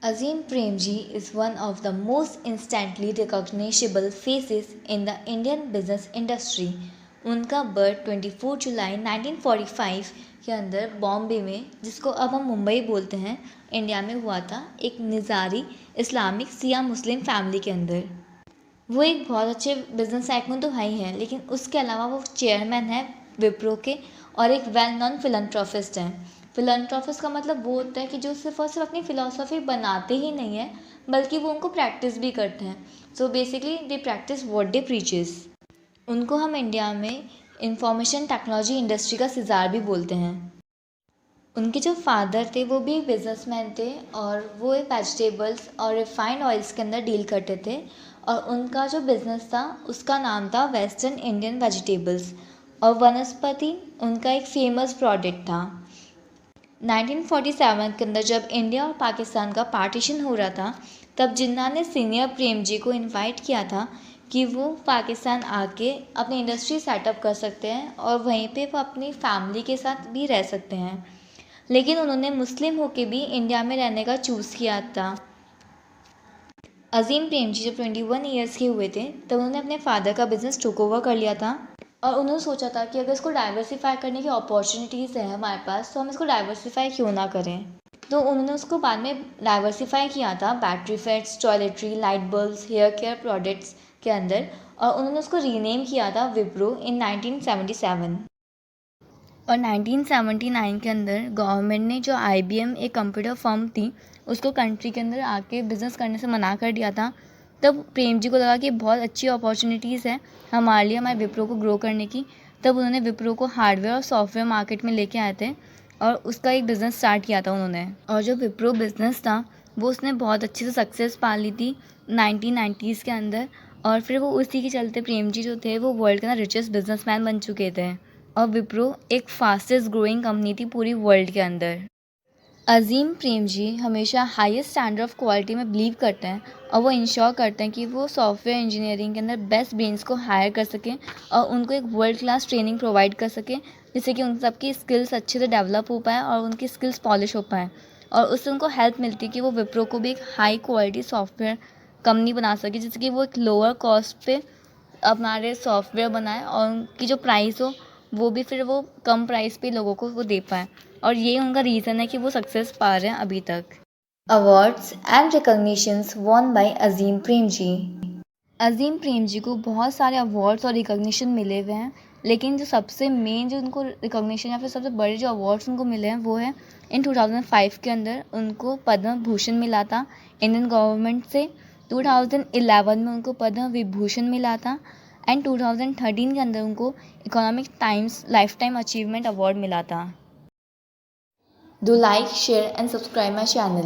Azim Premji is one of the most instantly recognizable faces in the Indian business industry. उनका birth 24 जुलाई 1945 के अंदर बॉम्बे में, जिसको अब हम मुंबई बोलते हैं, इंडिया में हुआ था, एक निज़ारी इस्लामिक सिया मुस्लिम फैमिली के अंदर। वो एक बहुत अच्छे बिजनेस आइकन तो है ही है, लेकिन उसके अलावा वो चेयरमैन है विप्रो के और एक वेल नोन फिलंथ्रोपिस्ट हैं। फिलंथ्रोपिस्ट का मतलब वो होता है कि जो सिर्फ और सिर्फ अपनी फ़िलॉसफ़ी बनाते ही नहीं है, बल्कि वो उनको प्रैक्टिस भी करते हैं। So basically they practice what they preaches. उनको हम इंडिया में इंफॉर्मेशन टेक्नोलॉजी इंडस्ट्री का सिज़ार भी बोलते हैं। उनके जो फादर थे वो भी एक बिजनेसमैन थे और वो एक वेजिटेबल्स और रिफाइंड ऑयल्स के अंदर डील करते थे, और उनका जो बिज़नेस था उसका नाम था वेस्टर्न इंडियन वेजिटेबल्स, और वनस्पति उनका एक फेमस प्रोडक्ट था। 1947 के अंदर जब इंडिया और पाकिस्तान का पार्टीशन हो रहा था, तब जिन्ना ने सीनियर प्रेम जी को इनवाइट किया था कि वो पाकिस्तान आके अपनी इंडस्ट्री सेटअप कर सकते हैं और वहीं पे वो अपनी फैमिली के साथ भी रह सकते हैं, लेकिन उन्होंने मुस्लिम होके भी इंडिया में रहने का चूज़ किया था। अजीम प्रेमजी जब 21 ईयर्स के हुए थे, तब उन्होंने अपने फादर का बिज़नेस टुक ओवर कर लिया था, और उन्होंने सोचा था कि अगर इसको डाइवर्सिफाई करने की अपॉर्चुनिटीज़ है हमारे पास, तो हम इसको डाइवर्सिफाई क्यों ना करें। तो उन्होंने उसको बाद में डाइवर्सिफाई किया था battery fats, toiletry, light bulbs, hair care products के अंदर, और उन्होंने उसको रीनेम किया था विप्रो इन 1977। और 1979 के अंदर गवर्नमेंट ने जो IBM एक कंप्यूटर फर्म थी, उसको कंट्री के अंदर आके बिज़नेस करने से मना कर दिया था। तब प्रेम जी को लगा कि बहुत अच्छी अपॉर्चुनिटीज़ है हमारे लिए, हमारे विप्रो को ग्रो करने की। तब उन्होंने विप्रो को हार्डवेयर और सॉफ्टवेयर मार्केट में लेके आए थे और उसका एक बिज़नेस स्टार्ट किया था उन्होंने। और जो विप्रो बिज़नेस था वो उसने बहुत अच्छे से सक्सेस पा ली थी 1990s के अंदर, और फिर वो उसी के चलते प्रेम जी जो थे वो वर्ल्ड के ना रिचेस्ट बिजनेसमैन बन चुके थे, और विप्रो एक फास्टेस्ट ग्रोइंग कंपनी थी पूरी वर्ल्ड के अंदर। अज़ीम प्रेमजी हमेशा हाईएस्ट स्टैंडर्ड ऑफ क्वालिटी में बिलीव करते हैं, और वो इंश्योर करते हैं कि वो सॉफ्टवेयर इंजीनियरिंग के अंदर बेस्ट ब्रेन्स को हायर कर सकें और उनको एक वर्ल्ड क्लास ट्रेनिंग प्रोवाइड कर सकें, जिससे कि उन सबकी स्किल्स अच्छे से डेवलप हो पाए और उनकी स्किल्स पॉलिश हो पाएँ, और उससे उनको हेल्प मिलती है कि वो विप्रो को भी एक हाई क्वालिटी सॉफ्टवेयर कंपनी बना सके, जिससे कि वो एक लोअर कॉस्ट पे हमारे सॉफ्टवेयर बनाए और उनकी जो प्राइस हो वो भी फिर वो कम प्राइस पे लोगों को वो दे पाएँ, और ये उनका रीज़न है कि वो सक्सेस पा रहे हैं अभी तक। Awards and recognitions won by Azim Premji. Azim Premji को बहुत सारे अवार्ड्स और रिकॉग्निशन मिले हुए हैं, लेकिन जो सबसे मेन जो उनको रिकॉग्निशन या फिर सबसे बड़े जो अवार्ड्स उनको मिले हैं वो है इन 2005 के अंदर उनको पद्म भूषण मिला था इंडियन गवर्नमेंट से। 2011 में उनको पद्म विभूषण मिला था, एंड 2013 के अंदर उनको economic times life time achievement award मिला था। Do like, share and subscribe my channel.